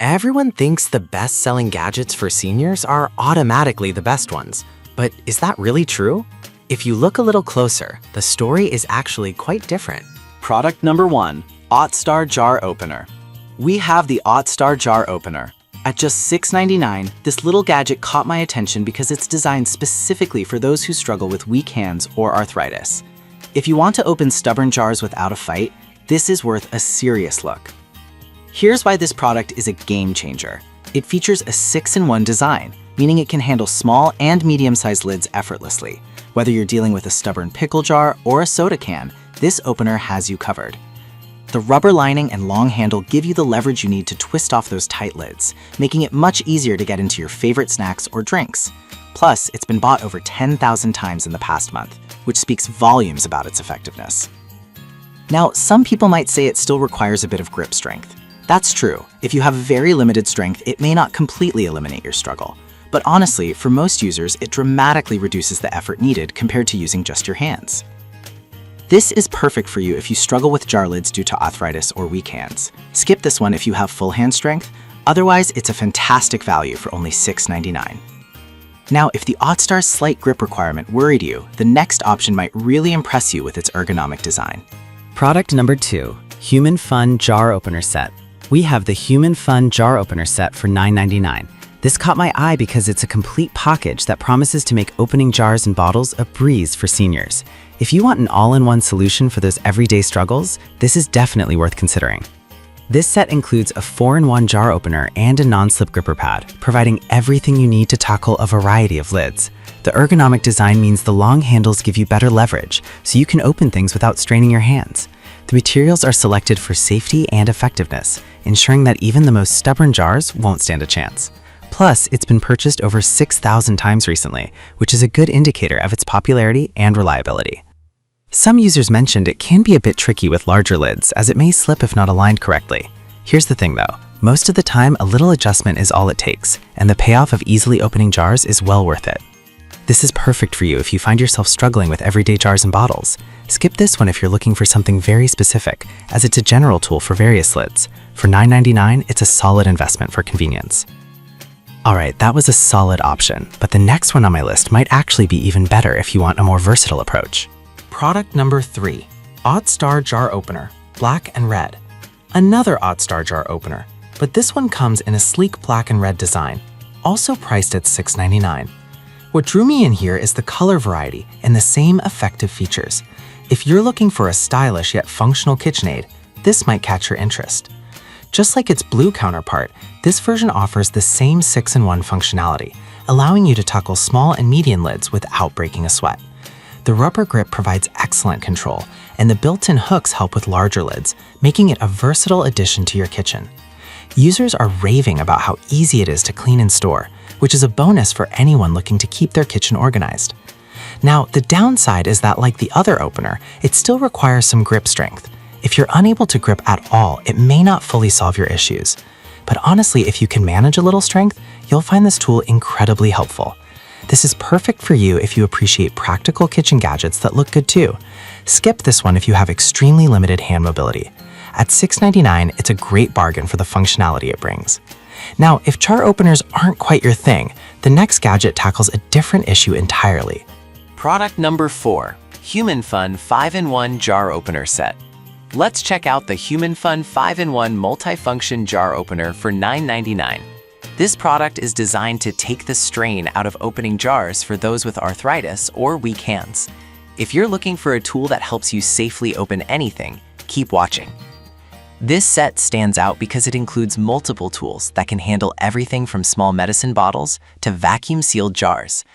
Everyone thinks the best-selling gadgets for seniors are automatically the best ones, but is that really true? If you look a little closer, the story is actually quite different. Product number 1, OttStar Jar Opener. We have the OttStar Jar Opener. At just $6.99, this little gadget caught my attention because it's designed specifically for those who struggle with weak hands or arthritis. If you want to open stubborn jars without a fight, this is worth a serious look. Here's why this product is a game changer. It features a 6-in-1 design, meaning it can handle small and medium-sized lids effortlessly. Whether you're dealing with a stubborn pickle jar or a soda can, this opener has you covered. The rubber lining and long handle give you the leverage you need to twist off those tight lids, making it much easier to get into your favorite snacks or drinks. Plus, it's been bought over 10,000 times in the past month, which speaks volumes about its effectiveness. Now, some people might say it still requires a bit of grip strength. That's true. If you have very limited strength, it may not completely eliminate your struggle. But honestly, for most users, it dramatically reduces the effort needed compared to using just your hands. This is perfect for you if you struggle with jar lids due to arthritis or weak hands. Skip this one if you have full hand strength. Otherwise, it's a fantastic value for only $6.99. Now, if the OttStar's slight grip requirement worried you, the next option might really impress you with its ergonomic design. Product number 2, Human Fun Jar Opener Set. We have the Human Fun Jar Opener Set for $9.99. This caught my eye because it's a complete package that promises to make opening jars and bottles a breeze for seniors. If you want an all-in-one solution for those everyday struggles, this is definitely worth considering. This set includes a 4-in-1 jar opener and a non-slip gripper pad, providing everything you need to tackle a variety of lids. The ergonomic design means the long handles give you better leverage, so you can open things without straining your hands. The materials are selected for safety and effectiveness, ensuring that even the most stubborn jars won't stand a chance. Plus, it's been purchased over 6,000 times recently, which is a good indicator of its popularity and reliability. Some users mentioned it can be a bit tricky with larger lids, as it may slip if not aligned correctly. Here's the thing though, most of the time a little adjustment is all it takes, and the payoff of easily opening jars is well worth it. This is perfect for you if you find yourself struggling with everyday jars and bottles. Skip this one if you're looking for something very specific, as it's a general tool for various lids. For $9.99, it's a solid investment for convenience. Alright, that was a solid option, but the next one on my list might actually be even better if you want a more versatile approach. Product number 3, OttStar Jar Opener, black and red. Another OttStar Jar Opener, but this one comes in a sleek black and red design, also priced at $6.99. What drew me in here is the color variety and the same effective features. If you're looking for a stylish yet functional KitchenAid, this might catch your interest. Just like its blue counterpart, this version offers the same 6-in-1 functionality, allowing you to tackle small and medium lids without breaking a sweat. The rubber grip provides excellent control, and the built-in hooks help with larger lids, making it a versatile addition to your kitchen. Users are raving about how easy it is to clean and store, which is a bonus for anyone looking to keep their kitchen organized. Now, the downside is that like the other opener, it still requires some grip strength. If you're unable to grip at all, it may not fully solve your issues. But honestly, if you can manage a little strength, you'll find this tool incredibly helpful. This is perfect for you if you appreciate practical kitchen gadgets that look good too. Skip this one if you have extremely limited hand mobility. At $6.99, it's a great bargain for the functionality it brings. Now, if jar openers aren't quite your thing, the next gadget tackles a different issue entirely. Product number 4, Human Fun 5-in-1 Jar Opener Set. Let's check out the Human Fun 5-in-1 Multifunction Jar Opener for $9.99. This product is designed to take the strain out of opening jars for those with arthritis or weak hands. If you're looking for a tool that helps you safely open anything, keep watching. This set stands out because it includes multiple tools that can handle everything from small medicine bottles to vacuum-sealed jars.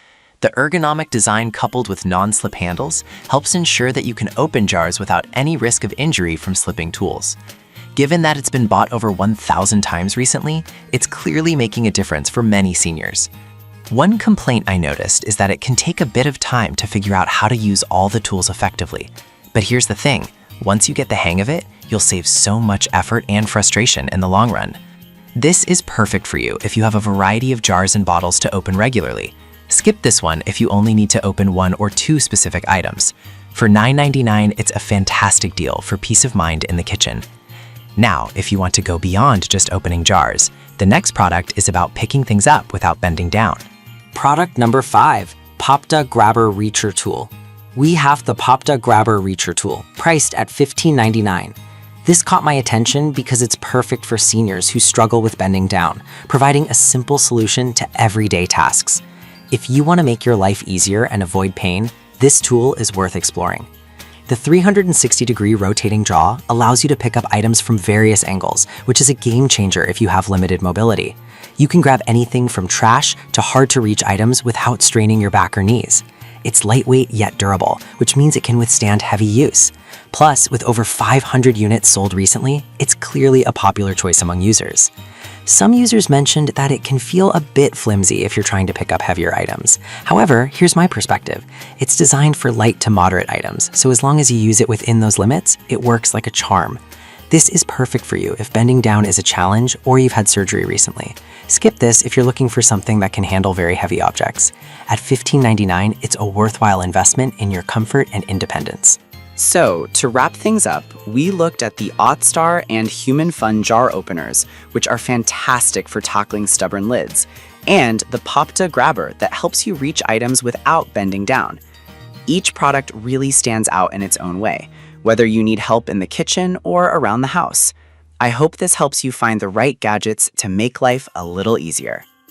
The ergonomic design coupled with non-slip handles helps ensure that you can open jars without any risk of injury from slipping tools. Given that it's been bought over 1,000 times recently, it's clearly making a difference for many seniors. One complaint I noticed is that it can take a bit of time to figure out how to use all the tools effectively. But here's the thing, once you get the hang of it, you'll save so much effort and frustration in the long run. This is perfect for you if you have a variety of jars and bottles to open regularly. Skip this one if you only need to open 1 or 2 specific items. For $9.99, it's a fantastic deal for peace of mind in the kitchen. Now, if you want to go beyond just opening jars, The next product is about picking things up without bending down. Product number 5, Popta Grabber Reacher Tool. We have the Popta Grabber Reacher Tool, priced at $15.99. This caught my attention because it's perfect for seniors who struggle with bending down, providing a simple solution to everyday tasks. If you want to make your life easier and avoid pain, this tool is worth exploring. The 360-degree rotating jaw allows you to pick up items from various angles, which is a game changer if you have limited mobility. You can grab anything from trash to hard-to-reach items without straining your back or knees. It's lightweight yet durable, which means it can withstand heavy use. Plus, with over 500 units sold recently, it's clearly a popular choice among users. Some users mentioned that it can feel a bit flimsy if you're trying to pick up heavier items. However, here's my perspective. It's designed for light to moderate items, so as long as you use it within those limits, it works like a charm. This is perfect for you if bending down is a challenge or you've had surgery recently. Skip this if you're looking for something that can handle very heavy objects. At $15.99, it's a worthwhile investment in your comfort and independence. So, to wrap things up, we looked at the OttStar and Human Fun jar openers, which are fantastic for tackling stubborn lids, and the Popta Grabber that helps you reach items without bending down. Each product really stands out in its own way, whether you need help in the kitchen or around the house. I hope this helps you find the right gadgets to make life a little easier.